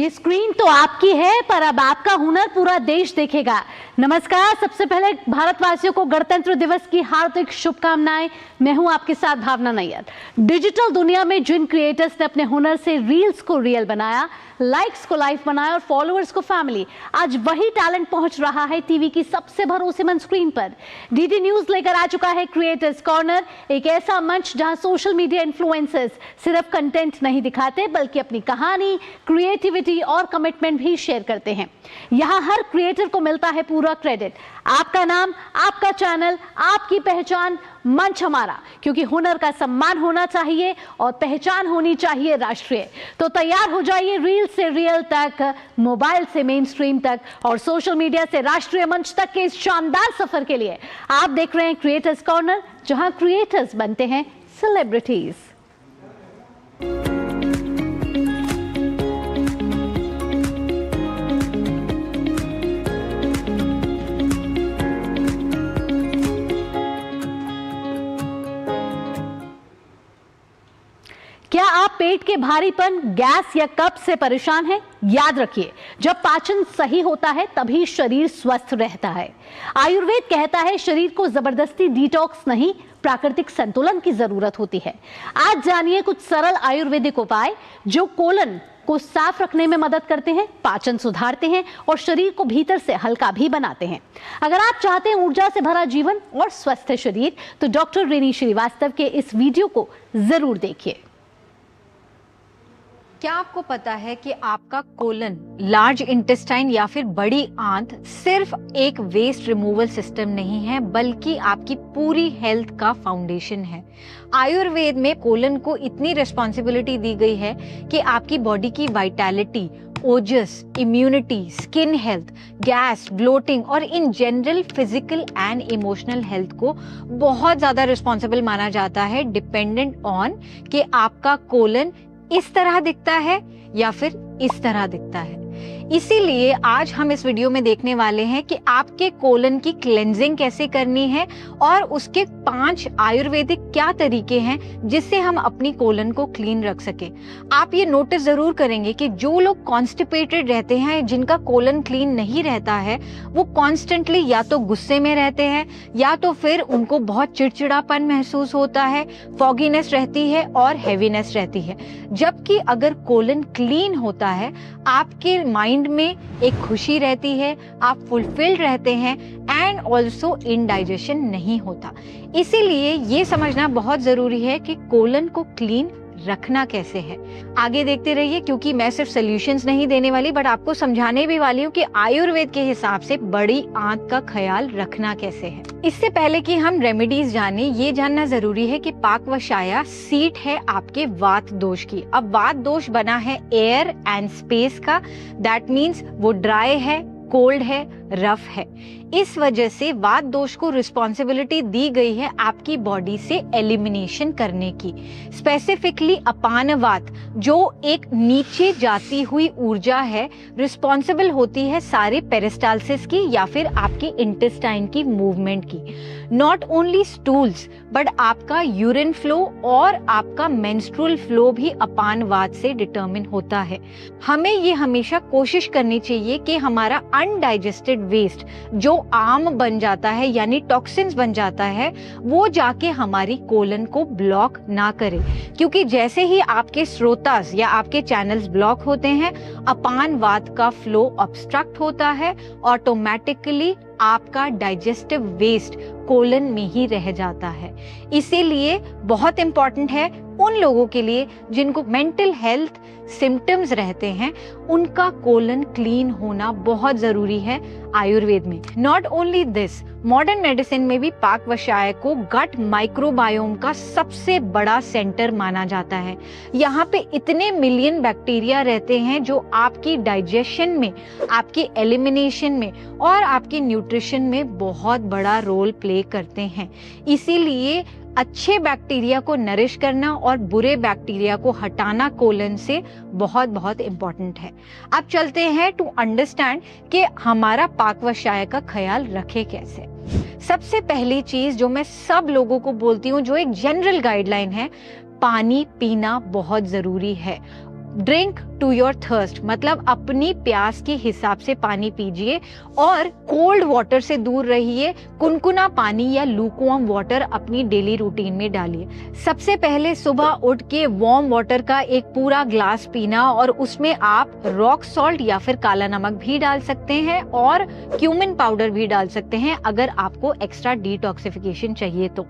ये स्क्रीन तो आपकी है, पर अब आपका हुनर पूरा देश देखेगा। नमस्कार, सबसे पहले भारतवासियों को गणतंत्र दिवस की हार्दिक शुभकामनाएं। मैं हूं आपके साथ भावना नैयर। डिजिटल दुनिया में जिन क्रिएटर्स ने अपने हुनर से रील्स को रियल बनाया, लाइक्स को लाइफ बनाया और फॉलोअर्स को फैमिली, आज वही टैलेंट पहुंच रहा है टीवी की सबसे भरोसेमंद स्क्रीन पर। डीडी न्यूज लेकर आ चुका है क्रिएटर्स कॉर्नर, एक ऐसा मंच जहां सोशल मीडिया इन्फ्लुएंसर्स सिर्फ कंटेंट नहीं दिखाते बल्कि अपनी कहानी, क्रिएटिविटी और कमिटमेंट भी शेयर करते हैं। यहां हर क्रिएटर को मिलता है पूरा क्रेडिट। आपका नाम, आपका चैनल, आपकी पहचान, मंच हमारा, क्योंकि हुनर का सम्मान होना चाहिए और पहचान होनी चाहिए राष्ट्रीय। तो तैयार हो जाइए रील से रियल तक, मोबाइल से मेन स्ट्रीम तक और सोशल मीडिया से राष्ट्रीय मंच तक के इस शानदार सफर के लिए। आप देख रहे हैं क्रिएटर्स कॉर्नर, जहां क्रिएटर्स बनते हैं सेलिब्रिटीज। क्या आप पेट के भारीपन, गैस या कब्ज से परेशान हैं? याद रखिए, जब पाचन सही होता है तभी शरीर स्वस्थ रहता है। आयुर्वेद कहता है शरीर को जबरदस्ती डिटॉक्स नहीं, प्राकृतिक संतुलन की जरूरत होती है। आज जानिए कुछ सरल आयुर्वेदिक उपाय जो कोलन को साफ रखने में मदद करते हैं, पाचन सुधारते हैं और शरीर को भीतर से हल्का भी बनाते हैं। अगर आप चाहते हैं ऊर्जा से भरा जीवन और स्वस्थ शरीर, तो डॉक्टर रेनी श्रीवास्तव के इस वीडियो को जरूर देखिए। क्या आपको पता है कि आपका कोलन, लार्ज इंटेस्टाइन या फिर बड़ी आंत सिर्फ एक वेस्ट रिमूवल सिस्टम नहीं है, बल्कि आपकी पूरी हेल्थ का फाउंडेशन है। आयुर्वेद में कोलन को इतनी रिस्पॉन्सिबिलिटी दी गई है कि आपकी बॉडी की वाइटैलिटी, ओजस, immunity, skin health, gas, bloating और इन general physical and emotional health को बहुत ज्यादा रिस्पॉन्सिबल माना जाता है, डिपेंडेंट ऑन कि आपका कोलन इस तरह दिखता है या फिर इस तरह दिखता है। इसीलिए आज हम इस वीडियो में देखने वाले हैं कि आपके कोलन की क्लेंजिंग कैसे करनी है और उसके 5 आयुर्वेदिक क्या तरीके हैं जिससे हम अपनी कोलन को क्लीन रख सके। आप ये नोटिस जरूर करेंगे कि जो लोग कॉन्स्टिपेटेड रहते हैं, जिनका कोलन क्लीन नहीं रहता है, वो कॉन्स्टेंटली या तो गुस्से में रहते हैं या तो फिर उनको बहुत चिड़चिड़ापन महसूस होता है, फॉगीनेस रहती है और हैवीनेस रहती है। जबकि अगर कोलन क्लीन होता है, आपके माइंड में एक खुशी रहती है, आप फुलफिल्ड रहते हैं एंड ऑल्सो इंडाइजेशन नहीं होता। इसीलिए ये समझना बहुत जरूरी है कि कोलन को क्लीन रखना कैसे है। आगे देखते रहिए, क्योंकि मैं सिर्फ सॉल्यूशंस नहीं देने वाली बट आपको समझाने भी वाली हूँ कि आयुर्वेद के हिसाब से बड़ी आंत का ख्याल रखना कैसे है। इससे पहले कि हम रेमेडीज जाने, ये जानना जरूरी है कि पाकवशाया सीट है आपके वात दोष की। अब वात दोष बना है एयर एंड स्पेस का, दैट मीन्स वो ड्राई है, कोल्ड है, रफ है। इस वजह से वात दोष को रिस्पॉन्सिबिलिटी दी गई है आपकी बॉडी से एलिमिनेशन करने की। स्पेसिफिकली अपान वात, जो एक नीचे जाती हुई ऊर्जा है, रिस्पॉन्सिबल होती है सारे पेरिस्टालसिस की या फिर आपके इंटेस्टाइन की मूवमेंट की। नॉट ओनली स्टूल्स बट आपका यूरिन फ्लो और आपका मेंस्ट्रुअल फ्लो भी अपान वात से डिटरमिन होता है। हमें ये हमेशा कोशिश करनी चाहिए कि हमारा अनडाइजेस्टेड वेस्ट जो आम बन जाता है यानी टॉक्सिन्स बन जाता है, वो जाके हमारी कोलन को ब्लॉक ना करे, क्योंकि जैसे ही आपके स्रोतास या आपके चैनल्स ब्लॉक होते हैं, अपान वात का फ्लो ऑब्स्ट्रक्ट होता है, ऑटोमेटिकली आपका डाइजेस्टिव वेस्ट कोलन में ही रह जाता है। इसीलिए बहुत इंपॉर्टेंट है उन लोगों के लिए जिनको मेंटल हेल्थ सिम्टम्स रहते हैं, उनका कोलन क्लीन होना बहुत जरूरी है आयुर्वेद में। Not only this, modern medicine में भी पाकवशाय को गट माइक्रोबायोम का सबसे बड़ा सेंटर माना जाता है। यहाँ पे इतने मिलियन बैक्टीरिया रहते हैं जो आपकी डाइजेशन में, आपकी एलिमिनेशन में और आपकी न्यूट्रिशन में बहुत बड़ा रोल प्ले करते हैं। इसीलिए अच्छे बैक्टीरिया को नरिश करना और बुरे बैक्टीरिया को हटाना कोलन से बहुत बहुत इम्पोर्टेंट है। अब चलते हैं टू अंडरस्टैंड कि हमारा पाकवशाय का ख्याल रखे कैसे। सबसे पहली चीज जो मैं सब लोगों को बोलती हूँ, जो एक जनरल गाइडलाइन है, पानी पीना बहुत जरूरी है। ड्रिंक टू योर थर्स्ट, मतलब अपनी प्यास के हिसाब से पानी पीजिए और कोल्ड वाटर से दूर रहिए। कुनकुना पानी या लूकवार्म वाटर अपनी डेली रूटीन में डालिए। सबसे पहले सुबह उठ के वार्म वाटर का एक पूरा ग्लास पीना और उसमें आप रॉक सॉल्ट या फिर काला नमक भी डाल सकते हैं और क्यूमिन पाउडर भी डाल सकते हैं अगर आपको एक्स्ट्रा डिटॉक्सिफिकेशन चाहिए तो।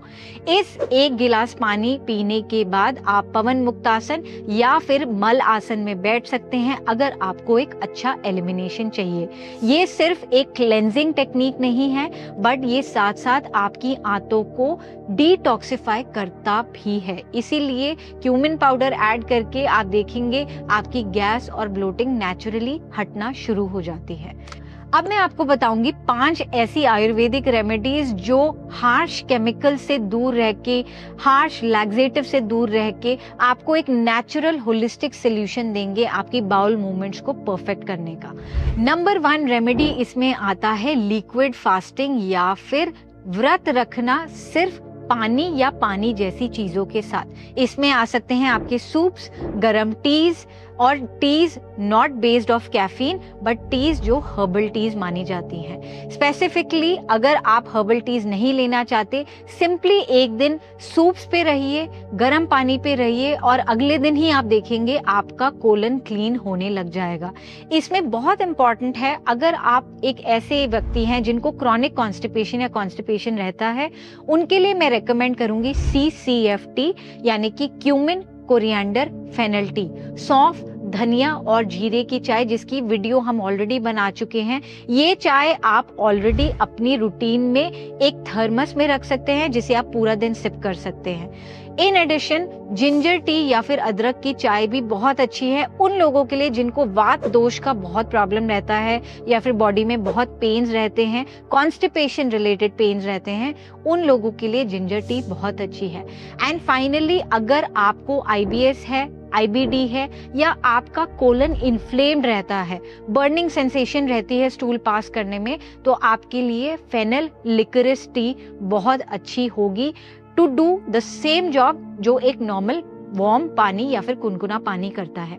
इस एक गिलास पानी पीने के बाद आप पवन मुक्तासन या फिर मल आसन में बैठ सकते हैं अगर आपको एक अच्छा एलिमिनेशन चाहिए। ये सिर्फ एक क्लेंजिंग टेक्निक नहीं है बट ये साथ साथ आपकी आंतों को डिटॉक्सिफाई करता भी है। इसीलिए क्यूमिन पाउडर ऐड करके आप देखेंगे आपकी गैस और ब्लोटिंग नेचुरली हटना शुरू हो जाती है। अब मैं आपको बताऊंगी 5 ऐसी आयुर्वेदिक रेमेडीज जो हार्श केमिकल से दूर रह के, हार्श लैक्सेटिव से दूर रह के आपको एक नेचुरल होलिस्टिक सोल्यूशन देंगे आपकी बाउल मूवमेंट्स को परफेक्ट करने का। नंबर 1 रेमेडी इसमें आता है लिक्विड फास्टिंग या फिर व्रत रखना सिर्फ पानी या पानी जैसी चीजों के साथ। इसमें आ सकते हैं आपके सूप्स, गरम टीज और teas not based of caffeine but teas जो हर्बल टीज मानी जाती हैं। स्पेसिफिकली अगर आप हर्बल टीज नहीं लेना चाहते, सिंपली एक दिन सूप्स पे रहिए, गर्म पानी पे रहिए और अगले दिन ही आप देखेंगे आपका कोलन क्लीन होने लग जाएगा। इसमें बहुत इंपॉर्टेंट है, अगर आप एक ऐसे व्यक्ति हैं जिनको क्रॉनिक कॉन्स्टिपेशन या कॉन्स्टिपेशन रहता है, उनके लिए मैं रेकमेंड करूंगी CCFT यानी कि क्यूमिन कोरिएंडर फेनल टी। सौंफ, धनिया और जीरे की चाय जिसकी वीडियो हम ऑलरेडी बना चुके हैं। ये चाय आप ऑलरेडी अपनी रूटीन में एक थर्मस में रख सकते हैं जिसे आप पूरा दिन सिप कर सकते हैं। इन एडिशन जिंजर टी या फिर अदरक की चाय भी बहुत अच्छी है उन लोगों के लिए जिनको वात दोष का बहुत प्रॉब्लम रहता है या फिर बॉडी में बहुत पेन्स रहते हैं, कॉन्स्टिपेशन रिलेटेड पेन्स रहते हैं, उन लोगों के लिए जिंजर टी बहुत अच्छी है। एंड फाइनली अगर आपको IBS है, IBD है या आपका कोलन इन्फ्लेम्ड रहता है, बर्निंग सेंसेशन रहती है स्टूल पास करने में, तो आपके लिए फेनल लिकोरिस टी बहुत अच्छी होगी to do the same job जो एक नॉर्मल वार्म पानी या फिर कुनकुना पानी करता है।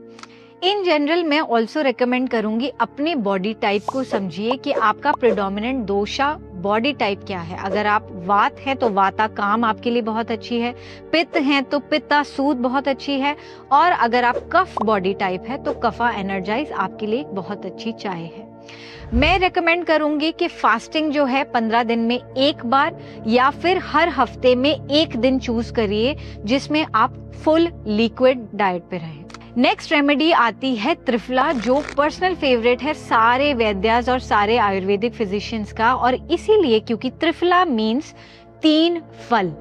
इन जनरल मैं ऑल्सो रिकमेंड करूंगी अपने बॉडी टाइप को समझिए कि आपका प्रिडोमिनेंट दोषा बॉडी टाइप क्या है। अगर आप वात हैं तो वाता काम आपके लिए बहुत अच्छी है, पित्त हैं तो पित्ता सूद बहुत अच्छी है और अगर आप कफ बॉडी टाइप है तो कफा एनर्जाइज आपके लिए बहुत अच्छी चाय है। मैं रेकमेंड करूंगी कि फास्टिंग जो है 15 दिन में एक बार या फिर हर हफ्ते में एक दिन चूज करिए जिसमें आप फुल लिक्विड डाइट पे रहें। नेक्स्ट रेमेडी आती है त्रिफला जो पर्सनल फेवरेट है सारे वैद्यास और सारे आयुर्वेदिक फिजिशियंस का, और इसीलिए क्योंकि त्रिफला मीन्स 3 फल।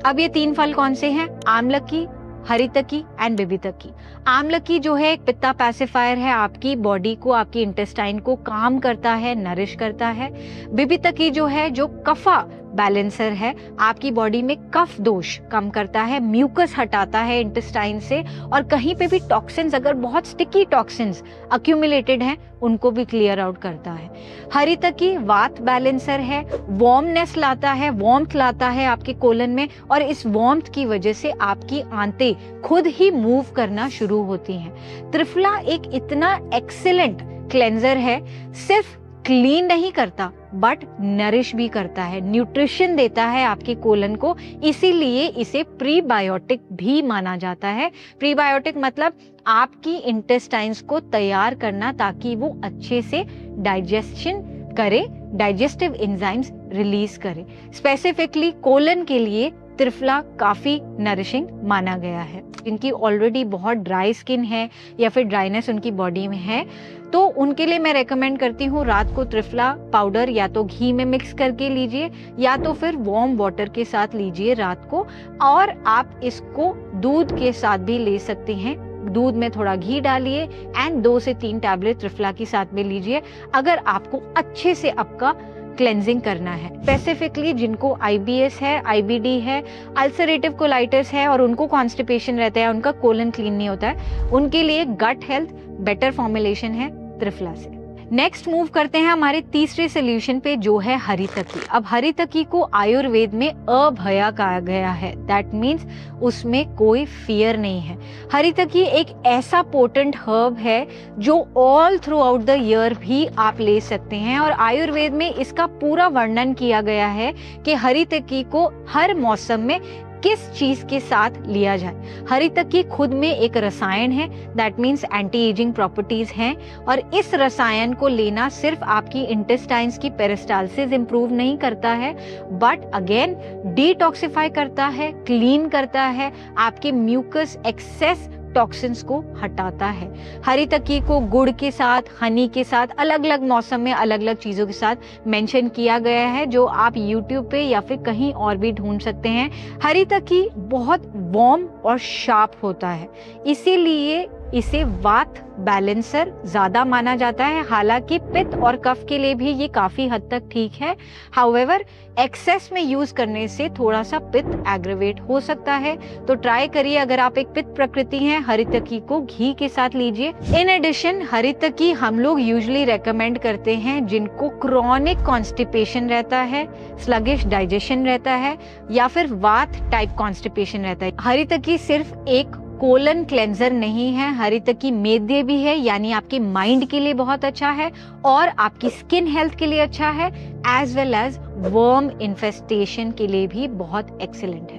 अब ये 3 फल कौन से हैं? आमलकी, हरितकी एंड बिबितकी। आमलकी जो है एक पित्ता पैसिफायर है, आपकी बॉडी को, आपकी इंटेस्टाइन को काम करता है, नरिश करता है। बिबितकी जो है जो कफा बैलेंसर है, आपकी बॉडी में कफ दोष कम करता है, म्यूकस हटाता है इंटेस्टाइन से और कहीं पे भी टॉक्सिन्स, अगर बहुत स्टिकी टॉक्सिन्स अक्यूमुलेटेड हैं उनको भी क्लियर आउट करता है। हरितकी वात बैलेंसर है, वार्मनेस लाता है, वार्मथ लाता है आपके कोलन में और इस वार्मथ की वजह से आपकी आंतें खुद ही मूव करना शुरू होती हैं। त्रिफला एक इतना एक्सीलेंट क्लेंजर है, सिर्फ क्लीन नहीं करता बट नरिश भी करता है, न्यूट्रिशन देता है आपके कोलन को, इसीलिए इसे प्रीबायोटिक भी माना जाता है। प्रीबायोटिक मतलब आपकी इंटेस्टाइन्स को तैयार करना ताकि वो अच्छे से डाइजेशन करे, डाइजेस्टिव एंजाइम्स रिलीज करे। स्पेसिफिकली कोलन के लिए त्रिफला काफी नरिशिंग माना गया है। जिनकी ऑलरेडी बहुत ड्राई स्किन है या फिर ड्राइनेस उनकी बॉडी में है तो उनके लिए मैं रेकमेंड करती हूँ रात को त्रिफला पाउडर या तो घी में मिक्स करके लीजिए या तो फिर वार्म वाटर के साथ लीजिए रात को, और आप इसको दूध के साथ भी ले सकते हैं। दूध में थोड़ा घी डालिए एंड 2 से 3 टैबलेट त्रिफला के साथ में लीजिए अगर आपको अच्छे से आपका क्लेंजिंग करना है। स्पेसिफिकली जिनको IBS है, IBD है, अल्सरेटिव कोलाइटिस है और उनको कॉन्स्टिपेशन रहता है, उनका कोलन क्लीन नहीं होता है, उनके लिए गट हेल्थ बेटर फॉर्मुलेशन है त्रिफला से। नेक्स्ट मूव करते हैं हमारे तीसरे सोल्यूशन पे, जो है हरितकी। अब हरितकी को आयुर्वेद में अभया कहा गया है, दैट मीन्स उसमें कोई फियर नहीं है। हरितकी एक ऐसा पोटेंट हर्ब है जो all through out the year भी आप ले सकते हैं, और आयुर्वेद में इसका पूरा वर्णन किया गया है कि हरितकी को हर मौसम में किस चीज के साथ लिया जाए। हरितकी खुद में एक रसायन है, that means anti ageing properties हैं, और इस रसायन को लेना सिर्फ आपकी इंटेस्टाइन्स की पेरिस्टाल्सिस इंप्रूव नहीं करता है, बट अगेन डिटॉक्सिफाई करता है, क्लीन करता है, आपके म्यूकस एक्सेस टॉक्सिन्स को हटाता है। हरितकी को गुड़ के साथ, हनी के साथ, अलग अलग मौसम में अलग अलग चीज़ों के साथ मेंशन किया गया है, जो आप YouTube पे या फिर कहीं और भी ढूंढ सकते हैं। हरितकी बहुत वार्म और शार्प होता है, इसीलिए इसे वात बैलेंसर ज़्यादा माना जाता है। हालांकि पित्त और कफ के लिए भी ये काफ़ी हद तक ठीक है, हाउएवर एक्सेस में यूज़ करने से थोड़ा सा पित्त एग्रेवेट हो सकता है, तो ट्राई करिए। अगर आप एक पित्त प्रकृति हैं, हरितकी को घी के साथ लीजिए। इन एडिशन हरितकी हम लोग यूजुअली रेकमेंड करते हैं जिनको क्रॉनिक कॉन्स्टिपेशन रहता है, स्लगिश डाइजेशन रहता है, या फिर वात टाइप कॉन्स्टिपेशन रहता है। हरितकी सिर्फ एक कोलन क्लेंजर नहीं है, हरितकी मेद्य भी है, यानी आपके माइंड के लिए बहुत अच्छा है और आपकी स्किन हेल्थ के लिए अच्छा है, as well as worm infestation के लिए भी बहुत एक्सीलेंट है।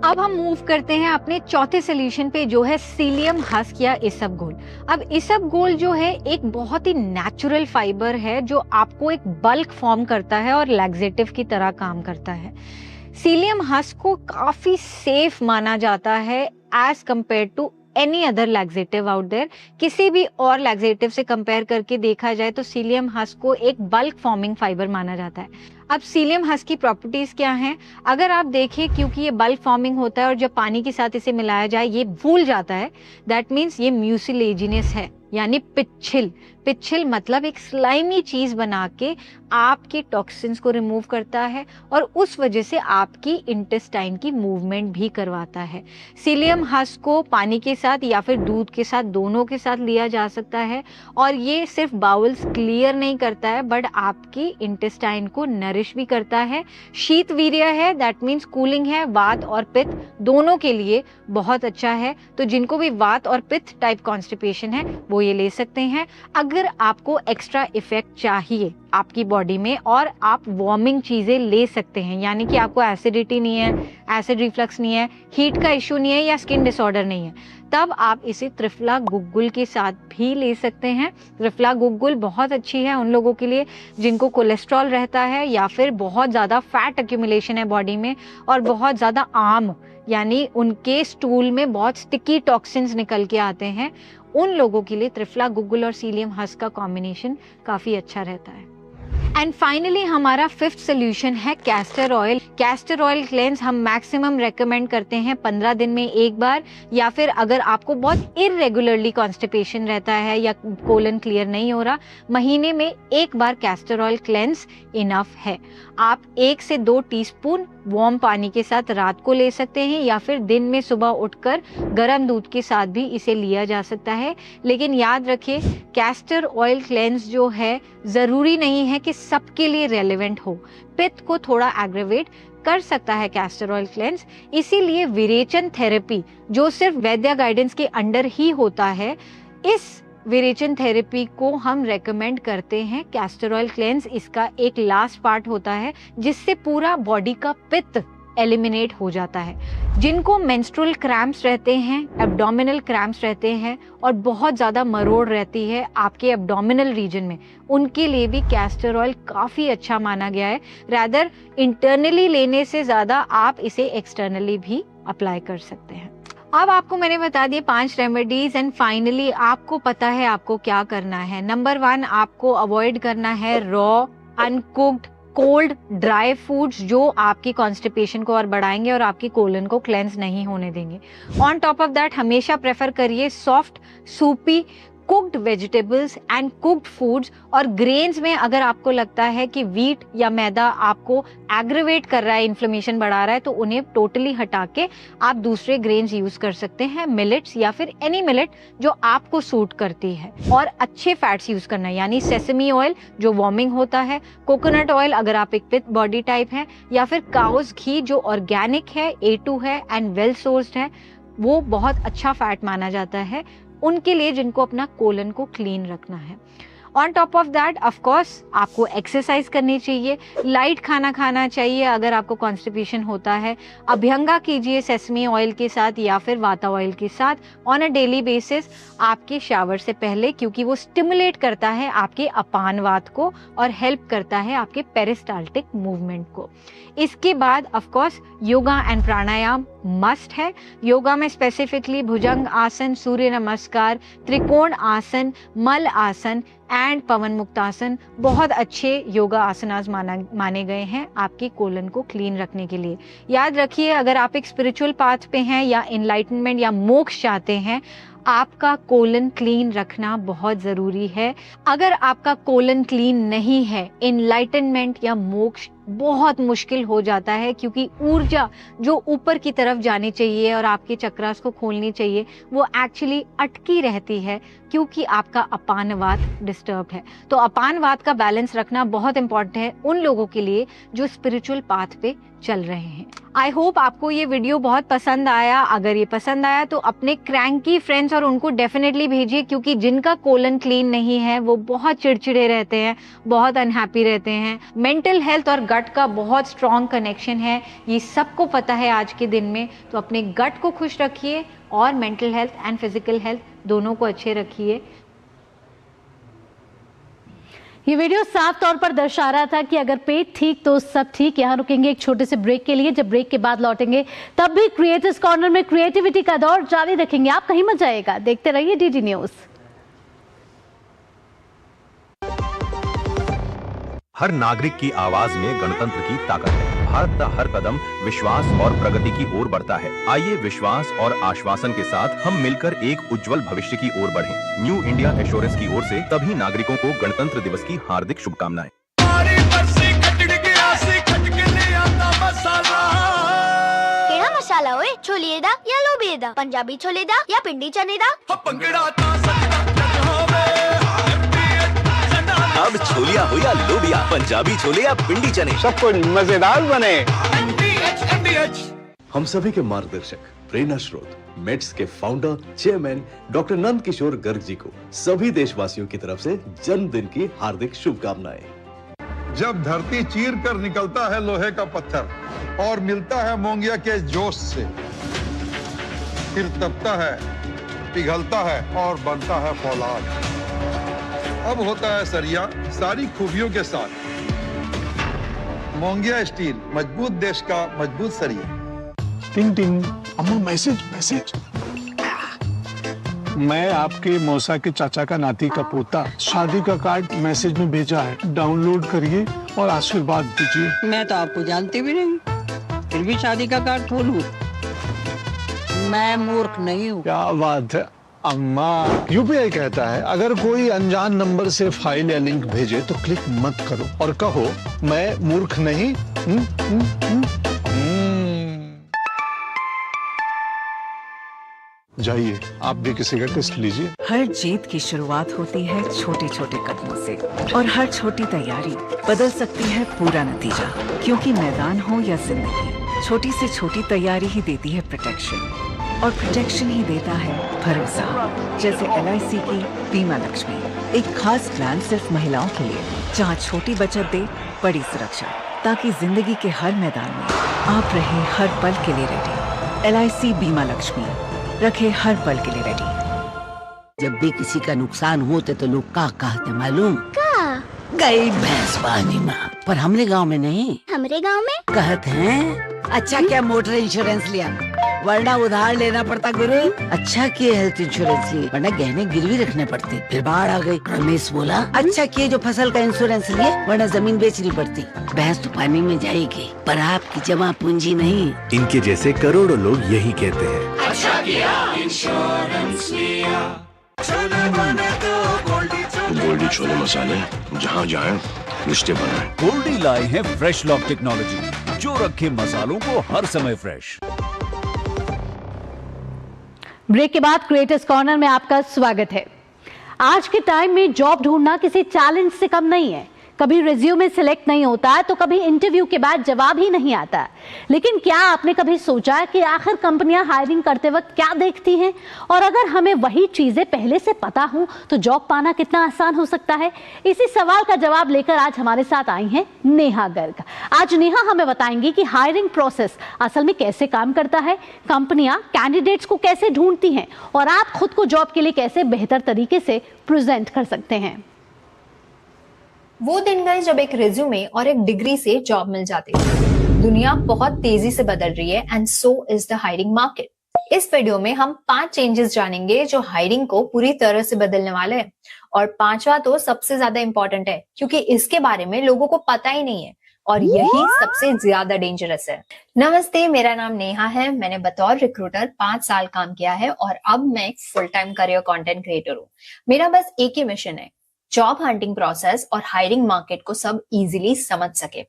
अब हम मूव करते हैं अपने चौथे सोल्यूशन पे, जो है सीलियम हस्क या इसबगोल। अब इसबगोल जो है एक बहुत ही नेचुरल फाइबर है जो आपको एक बल्क फॉर्म करता है और लैक्सेटिव की तरह काम करता है। सीलियम हस्क को काफी सेफ माना जाता है as compare to any other laxative out there. किसी भी और लैक्सेटिव से कंपेयर करके देखा जाए तो सीलियम हस्क को एक बल्क फॉर्मिंग फाइबर माना जाता है। अब सीलियम हस्क की प्रॉपर्टीज क्या हैं? अगर आप देखें, क्योंकि ये बल्क फॉर्मिंग होता है और जब पानी के साथ इसे मिलाया जाए ये फूल जाता है, दैट मीन्स ये म्यूसिलेजिनस है, यानी पिच्छिल। पिच्छिल मतलब एक स्लाइमी चीज बना के आपके टॉक्सिन्स को रिमूव करता है और उस वजह से आपकी इंटेस्टाइन की मूवमेंट भी करवाता है। सीलियम हस्क को पानी के साथ या फिर दूध के साथ, दोनों के साथ लिया जा सकता है, और ये सिर्फ बाउल्स क्लियर नहीं करता है बट आपकी इंटेस्टाइन को नरिश भी करता है। शीत वीर्य है, दैट मीन्स कूलिंग है, वात और पित्त दोनों के लिए बहुत अच्छा है। तो जिनको भी वात और पित्त टाइप कॉन्स्टिपेशन है वो ये ले सकते हैं। अगर आपको एक्स्ट्रा इफेक्ट चाहिए आपकी बॉडी में और आप वार्मिंग चीज़ें ले सकते हैं, यानी कि आपको एसिडिटी नहीं है, एसिड रिफ्लक्स नहीं है, हीट का इश्यू नहीं है या स्किन डिसऑर्डर नहीं है, तब आप इसे त्रिफला गुग्गुल के साथ भी ले सकते हैं। त्रिफला गुग्गुल बहुत अच्छी है उन लोगों के लिए जिनको कोलेस्ट्रॉल रहता है या फिर बहुत ज़्यादा फैट एक्यूमुलेशन है बॉडी में और बहुत ज़्यादा आम, यानी उनके स्टूल में बहुत स्टिकी टॉक्सिन्स निकल के आते हैं। उन लोगों के लिए त्रिफला गुग्गुल और सीलियम हस्क का कॉम्बिनेशन काफ़ी अच्छा रहता है। एंड फाइनली हमारा फिफ्थ सोल्यूशन है castor oil. Castor oil cleanse हम मैक्सिमम रेकमेंड करते हैं 15 दिन में एक बार, या फिर अगर आपको बहुत इरेगुलरली कॉन्स्टिपेशन रहता है या कोलन क्लियर नहीं हो रहा, महीने में एक बार कैस्टर ऑयल क्लेंस इनफ है। आप 1 से 2 टीस्पून वार्म पानी के साथ रात को ले सकते हैं या फिर दिन में सुबह उठकर गर्म दूध के साथ भी इसे लिया जा सकता है। लेकिन याद रखिए, कैस्टर ऑयल क्लेंस जो है ज़रूरी नहीं है कि सबके लिए रेलेवेंट हो। पित्त को थोड़ा एग्रेवेट कर सकता है कैस्टर ऑयल क्लेंस, इसीलिए विरेचन थेरेपी जो सिर्फ वैद्य गाइडेंस के अंडर ही होता है, इस विरेचन थेरेपी को हम रेकमेंड करते हैं। कैस्टर ऑयल क्लेंस इसका एक लास्ट पार्ट होता है जिससे पूरा बॉडी का पित्त एलिमिनेट हो जाता है। जिनको मेंस्ट्रुअल क्रैम्प्स रहते हैं, एब्डोमिनल क्रैम्प्स रहते हैं और बहुत ज़्यादा मरोड़ रहती है आपके एब्डोमिनल रीजन में, उनके लिए भी कैस्टर ऑयल काफ़ी अच्छा माना गया है। रैदर इंटरनली लेने से ज़्यादा आप इसे एक्सटर्नली भी अप्लाई कर सकते हैं। अब आपको मैंने बता दिए 5 रेमेडीज एंड फाइनली आपको पता है आपको क्या करना है। नंबर 1, आपको अवॉइड करना है raw, uncooked, cold, dry foods जो आपकी कॉन्स्टिपेशन को और बढ़ाएंगे और आपकी कोलन को क्लेंस नहीं होने देंगे। ऑन टॉप ऑफ दैट हमेशा प्रेफर करिए soft, Supi, cooked vegetables and cooked foods और ग्रेन्स में अगर आपको लगता है कि व्हीट या मैदा आपको एग्रेवेट कर रहा है, इन्फ्लेमेशन बढ़ा रहा है, तो उन्हें टोटली हटा के आप दूसरे ग्रेन्स यूज कर सकते हैं, मिलेट्स या फिर एनी मिलेट जो आपको सूट करती है। और अच्छे फैट्स यूज करना है, यानी सेसमी ऑयल जो वार्मिंग होता है, कोकोनट ऑयल अगर आप एक पिथ बॉडी टाइप है, या फिर काउज घी जो ऑर्गेनिक है, A2 है एंड वेल सोर्स्ड है, वो बहुत अच्छा फैट माना जाता है उनके लिए जिनको अपना कोलन को क्लीन रखना है। On top of that of course आपको एक्सरसाइज करनी चाहिए, लाइट खाना खाना चाहिए अगर आपको कॉन्स्टिपेशन होता है, अभ्यंगा कीजिए सेसमी ऑयल के साथ या फिर वाता ऑयल के साथ ऑन अ डेली बेसिस आपके शावर से पहले, क्योंकि वो स्टिमुलेट करता है आपके अपानवात को और हेल्प करता है आपके पेरिस्टाल्टिक मूवमेंट को। इसके बाद of course yoga and pranayama must है। योगा में स्पेसिफिकली भुजंग आसन, सूर्य नमस्कार, त्रिकोण आसन, मल आसन एंड पवन मुक्तासन बहुत अच्छे योगा आसनास माने गए हैं आपके कोलन को क्लीन रखने के लिए। याद रखिए, अगर आप एक स्पिरिचुअल पाथ पे हैं या इनलाइटनमेंट या मोक्ष चाहते हैं, आपका कोलन क्लीन रखना बहुत ज़रूरी है। अगर आपका कोलन क्लीन नहीं है, इनलाइटनमेंट या मोक्ष बहुत मुश्किल हो जाता है, क्योंकि ऊर्जा जो ऊपर की तरफ जानी चाहिए और आपके चक्रास को खोलनी चाहिए वो एक्चुअली अटकी रहती है क्योंकि आपका अपानवात डिस्टर्ब है। तो अपानवात का बैलेंस रखना बहुत इंपॉर्टेंट है उन लोगों के लिए जो स्पिरिचुअल पाथ पे चल रहे हैं। आई होप आपको ये वीडियो बहुत पसंद आया। अगर ये पसंद आया तो अपने क्रैंकी फ्रेंड्स और उनको डेफिनेटली भेजिए, क्योंकि जिनका कोलन क्लीन नहीं है वो बहुत चिड़चिड़े रहते हैं, बहुत अनहैप्पी रहते हैं। मेंटल हेल्थ और गट का बहुत स्ट्रॉन्ग कनेक्शन है, ये सबको पता है आज के दिन में। तो अपने गट को खुश रखिए और mental health and physical health दोनों को अच्छे रखिए। ये वीडियो साफ तौर पर दर्शा रहा था कि अगर पेट ठीक तो सब ठीक। यहाँ रुकेंगे एक छोटे से ब्रेक के लिए, जब ब्रेक के बाद लौटेंगे तब भी क्रिएटर्स कॉर्नर में क्रिएटिविटी का दौर जारी रखेंगे। आप कहीं मत जाइएगा, देखते रहिए DD न्यूज। हर नागरिक की आवाज में गणतंत्र की ताकत है। भारत का हर कदम विश्वास और प्रगति की ओर बढ़ता है। आइए विश्वास और आश्वासन के साथ हम मिलकर एक उज्जवल भविष्य की ओर बढ़ें। न्यू इंडिया एश्योरेंस की ओर से सभी नागरिकों को गणतंत्र दिवस की हार्दिक शुभकामनाएं। केड़ा मसाला ओए, छोलिए दा या लोबिए दा, पंजाबी छोले दा या पिंडी चने दा। अब छोलिया हो या लोबिया, पंजाबी छोले या पिंडी चने, सब कुछ मजेदार बने। हम सभी के मार्गदर्शक, प्रेरणा स्रोत, मेट्स के founder chairman doctor Nand Kishore Garg ji को सभी देशवासियों की तरफ से जन्मदिन की हार्दिक शुभकामनाएं। जब धरती चीर कर निकलता है लोहे का पत्थर और मिलता है मोंगिया के जोश से, फिर तपता है, पिघलता है और बनता है फौलाद। अब होता है सरिया सारी खूबियों के साथ। मोंगिया स्टील, मजबूत देश का मजबूत सरिया। टिंग टिंग, अम्मा मैसेज। मैं आपके मौसा के चाचा का नाती का पोता, शादी का कार्ड मैसेज में भेजा है, डाउनलोड करिए और आशीर्वाद दीजिए। मैं तो आपको जानती भी नहीं, फिर भी शादी का कार्ड खोलूं? मैं मूर्ख नहीं हूँ। क्या बात है अम्मा। UPI कहता है अगर कोई अनजान नंबर से फाइल या लिंक भेजे तो क्लिक मत करो और कहो मैं मूर्ख नहीं। जाइए आप भी किसी का टेस्ट लीजिए। हर जीत की शुरुआत होती है छोटे छोटे कदमों से, और हर छोटी तैयारी बदल सकती है पूरा नतीजा। क्योंकि मैदान हो या जिंदगी, छोटी से छोटी तैयारी ही देती है प्रोटेक्शन, और प्रोटेक्शन ही देता है भरोसा। जैसे LIC की बीमा लक्ष्मी, एक खास प्लान सिर्फ महिलाओं के लिए, जहां छोटी बचत दे बड़ी सुरक्षा, ताकि जिंदगी के हर मैदान में आप रहे हर पल के लिए रेडी। LIC बीमा लक्ष्मी, रखे हर पल के लिए रेडी। जब भी किसी का नुकसान होते तो लोग का कहते मालूम? का गई भैंस पानी में। पर हमरे गांव में नहीं, हमरे गांव में कहते हैं अच्छा क्या मोटर इंश्योरेंस लिया, वरना उधार लेना पड़ता गुरु। अच्छा किए हेल्थ इंश्योरेंस लिए, वरना गहने गिरवी रखने पड़ते, फिर बाढ़ आ गई। रमेश बोला अच्छा किए जो फसल का इंश्योरेंस लिए, वरना जमीन बेचनी पड़ती। भैंस तो पानी में जाएगी पर आपकी जमा पूंजी नहीं। इनके जैसे करोड़ों लोग यही कहते हैं। अच्छा किया इंश्योरेंस लिया। गोल्डी छोले मसाले, जहाँ जाए रिश्ते बनाए। गोल्डी लाए हैं फ्रेश लॉक टेक्नोलॉजी, जो रखे मसालों को हर समय फ्रेश। ब्रेक के बाद क्रिएटर्स कॉर्नर में आपका स्वागत है। आज के टाइम में जॉब ढूंढना किसी चैलेंज से कम नहीं है। कभी रिज्यूमे सिलेक्ट नहीं होता है तो कभी इंटरव्यू के बाद जवाब ही नहीं आता। लेकिन क्या आपने कभी सोचा है कि आखिर कंपनियां हायरिंग करते वक्त क्या देखती हैं, और अगर हमें वही चीजें पहले से पता हो तो जॉब पाना कितना आसान हो सकता है? इसी सवाल का जवाब लेकर आज हमारे साथ आई हैं नेहा गर्ग। आज नेहा हमें बताएंगी कि हायरिंग प्रोसेस असल में कैसे काम करता है, कंपनियां कैंडिडेट्स को कैसे ढूंढती हैं, और आप खुद को जॉब के लिए कैसे बेहतर तरीके से प्रेजेंट कर सकते हैं। वो दिन गए जब एक रिज्यूमे और एक डिग्री से जॉब मिल जाती थी। दुनिया बहुत तेजी से बदल रही है and so is the hiring market. इस वीडियो में हम 5 चेंजेस जानेंगे जो हायरिंग को पूरी तरह से बदलने वाले हैं, और 5वां तो सबसे ज्यादा इंपॉर्टेंट है क्योंकि इसके बारे में लोगों को पता ही नहीं है और यही सबसे ज्यादा डेंजरस है। नमस्ते, मेरा नाम नेहा है। मैंने बतौर रिक्रूटर 5 साल काम किया है और अब मैं एक full time career content creator हूँ। मेरा बस एक ही मिशन है, जॉब हंटिंग प्रोसेस और हायरिंग मार्केट को सब इजीली समझ सके।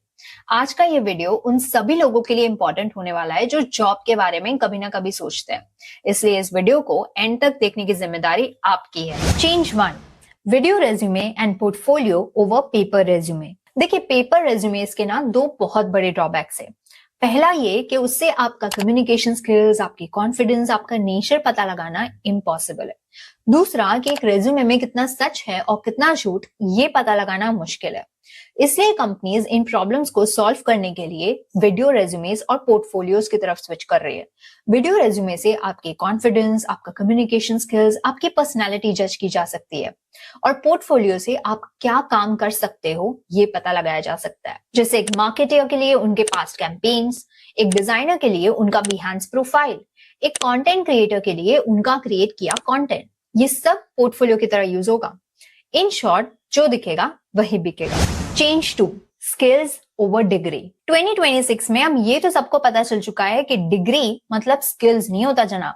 आज का ये वीडियो उन सभी लोगों के लिए इंपॉर्टेंट होने वाला है जो जॉब के बारे में कभी ना कभी सोचते हैं, इसलिए इस वीडियो को एंड तक देखने की जिम्मेदारी आपकी है। Change 1, video resume and portfolio over paper resume. देखिए, पेपर रेज्यूमेस के ना 2 बहुत बड़े ड्रॉबैक्स है। पहला ये कि उससे आपका कम्युनिकेशन स्किल्स, आपकी कॉन्फिडेंस, आपका नेचर पता लगाना इम्पॉसिबल है। दूसरा कि एक रेज्यूमे में कितना सच है और कितना झूठ ये पता लगाना मुश्किल है। इसलिए कंपनीज इन प्रॉब्लम्स को सॉल्व करने के लिए वीडियो रेज्यूमेस और पोर्टफोलियोज की तरफ स्विच कर रही है। वीडियो रेज्यूमे से आपके कॉन्फिडेंस, आपका कम्युनिकेशन स्किल्स, आपकी पर्सनैलिटी जज की जा सकती है, और पोर्टफोलियो से आप क्या काम कर सकते हो ये पता लगाया जा सकता है। जैसे एक मार्केटर के लिए उनके पास्ट कैंपेन्स, एक डिजाइनर के लिए उनका बिहाइंड प्रोफाइल, एक कंटेंट क्रिएटर के लिए उनका क्रिएट किया कंटेंट। ये सब पोर्टफोलियो की तरह यूज होगा। इन शॉर्ट, जो दिखेगा वही बिकेगा। Change 2, skills over degree. 2026 में अब ये तो सबको पता चल चुका है कि डिग्री मतलब स्किल्स नहीं होता जनाब।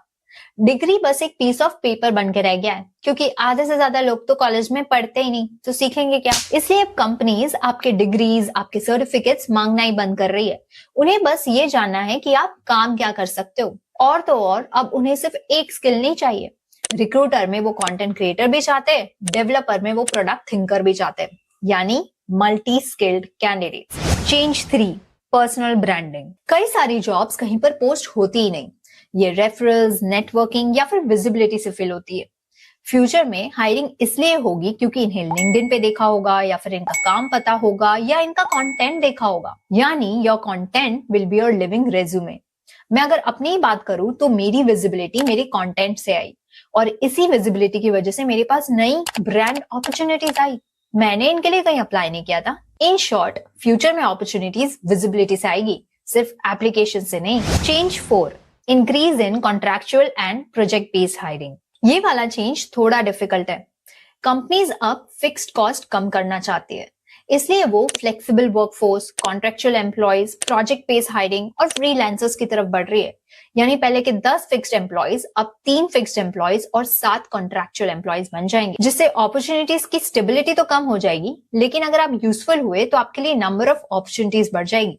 डिग्री बस एक पीस ऑफ पेपर बन के रह गया है, क्योंकि आधे से ज्यादा लोग तो कॉलेज में पढ़ते ही नहीं, तो सीखेंगे क्या? इसलिए अब कंपनीज आपके डिग्रीज, आपके सर्टिफिकेट्स मांगना ही बंद कर रही है। उन्हें बस ये जानना है कि आप काम क्या कर सकते हो, और तो और अब उन्हें सिर्फ एक स्किल नहीं चाहिए। रिक्रूटर में वो कंटेंट क्रिएटर भी चाहते हैं, डेवलपर में वो प्रोडक्ट थिंकर भी चाहते हैं, यानी multi skilled candidates. Change 3, personal branding. कई सारी जॉब्स कहीं पर पोस्ट होती ही नहीं, ये रेफरल्स, नेटवर्किंग या फिर विजिबिलिटी से फिल होती है। फ्यूचर में हायरिंग इसलिए होगी क्योंकि इन्हें लिंक्डइन पे देखा होगा, या फिर इनका काम पता होगा, या इनका कंटेंट देखा होगा। यानी your content will be your living resume. मैं अगर अपनी ही बात करूं तो मेरी विजिबिलिटी मेरे कंटेंट से आई, और इसी विजिबिलिटी की वजह से मेरे पास नई ब्रांड अपॉर्चुनिटीज आई। मैंने इनके लिए कहीं अप्लाई नहीं किया था। इन शॉर्ट, फ्यूचर में अपॉर्चुनिटीज विजिबिलिटी से आएगी, सिर्फ एप्लीकेशन से नहीं। Change 4, increase in contractual and project based hiring. ये वाला चेंज थोड़ा डिफिकल्ट है। कंपनीज अब फिक्स्ड कॉस्ट कम करना चाहती है, इसलिए वो flexible workforce, contractual employees, project based hiring और फ्रीलांसर्स की तरफ बढ़ रही है। यानी पहले के 10 फिक्स्ड एम्प्लॉयज अब 3 फिक्स्ड एम्प्लॉयज और 7 कॉन्ट्रैक्चुअल एम्प्लॉयज बन जाएंगे, जिससे अपॉर्चुनिटीज की स्टेबिलिटी तो कम हो जाएगी, लेकिन अगर आप यूजफुल हुए तो आपके लिए नंबर ऑफ अपॉर्चुनिटीज बढ़ जाएगी,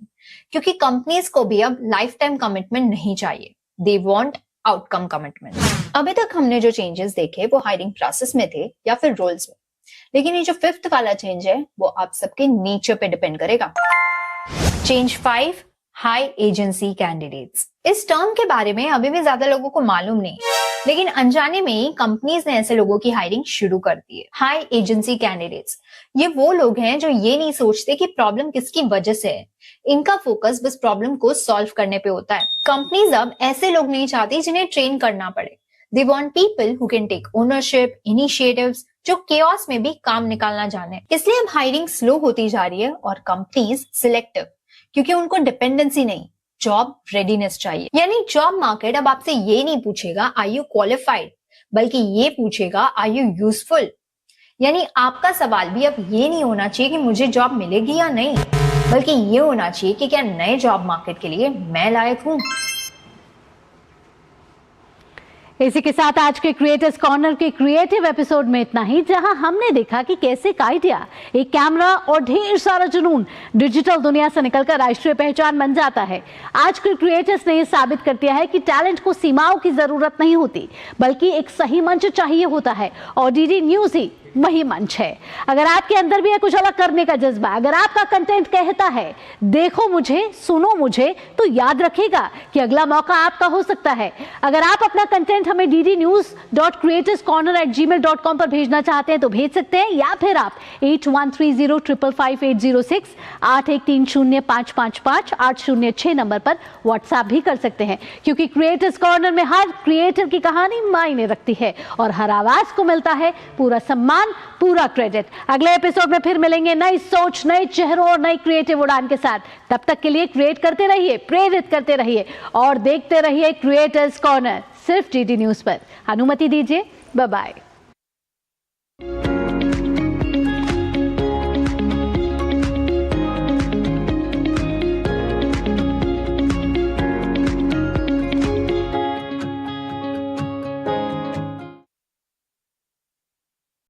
क्योंकि कंपनीज को भी अब लाइफ टाइम कमिटमेंट नहीं चाहिए, दे वांट आउटकम कमिटमेंट। अभी तक हमने जो चेंजेस देखे वो हायरिंग प्रोसेस में थे या फिर रोल्स में, लेकिन ये जो 5th वाला चेंज है वो आप सबके नेचर पे डिपेंड करेगा। Change 5, high agency candidates. इस टर्म के बारे में अभी भी ज्यादा लोगों को मालूम नहीं, लेकिन अनजाने में ही कंपनीज ने ऐसे लोगों की हायरिंग शुरू कर दी है। हाई एजेंसी कैंडिडेट्स, ये वो लोग हैं जो ये नहीं सोचते कि प्रॉब्लम किसकी वजह से है, इनका फोकस बस प्रॉब्लम को सॉल्व करने पे होता है। कंपनीज अब ऐसे लोग नहीं चाहती जिन्हें ट्रेन करना पड़े। They want people who can take ownership, initiatives, जो केओस में भी काम निकालना जाने। इसलिए अब हायरिंग स्लो होती जा रही है और कंपनीज सिलेक्टिव, क्योंकि उनको डिपेंडेंसी नहीं, जॉब रेडीनेस चाहिए। यानी जॉब मार्केट अब आपसे ये नहीं पूछेगा आर यू क्वालिफाइड, बल्कि ये पूछेगा आर यू यूजफुल। यानी आपका सवाल भी अब ये नहीं होना चाहिए कि मुझे जॉब मिलेगी या नहीं, बल्कि ये होना चाहिए कि क्या नए जॉब मार्केट के लिए मैं लायक हूं। इसी के साथ आज के क्रिएटर्स कॉर्नर के क्रिएटिव एपिसोड में इतना ही, जहां हमने देखा कि कैसे एक आइडिया, एक कैमरा और ढेर सारा जुनून डिजिटल दुनिया से निकलकर राष्ट्रीय पहचान बन जाता है। आज के क्रिएटर्स ने यह साबित कर दिया है कि टैलेंट को सीमाओं की जरूरत नहीं होती, बल्कि एक सही मंच चाहिए होता है, और डीडी न्यूज ही वही मंच है। अगर आपके अंदर भी है कुछ अलग करने का जज्बा, अगर आपका कंटेंट कहता है देखो मुझे, सुनो मुझे, तो याद रखिएगा कि अगला मौका आपका हो सकता है। अगर आप अपना कंटेंट हमें dd.creatorscorner@gmail.com पर भेजना चाहते हैं तो भेज सकते हैं, या फिर आप 8130555806 8130555806 806 नंबर पर व्हाट्सएप भी कर सकते हैं, क्योंकि क्रिएटर्स कॉर्नर में हर क्रिएटर की कहानी मायने रखती है और हर आवाज को मिलता है पूरा सम्मान, पूरा क्रेडिट। अगले एपिसोड में फिर मिलेंगे नई सोच, नए चेहरों और नई क्रिएटिव उड़ान के साथ। तब तक के लिए क्रिएट करते रहिए, प्रेरित करते रहिए और देखते रहिए क्रिएटर्स कॉर्नर, सिर्फ डीडी न्यूज पर। अनुमति दीजिए, बाय बाय।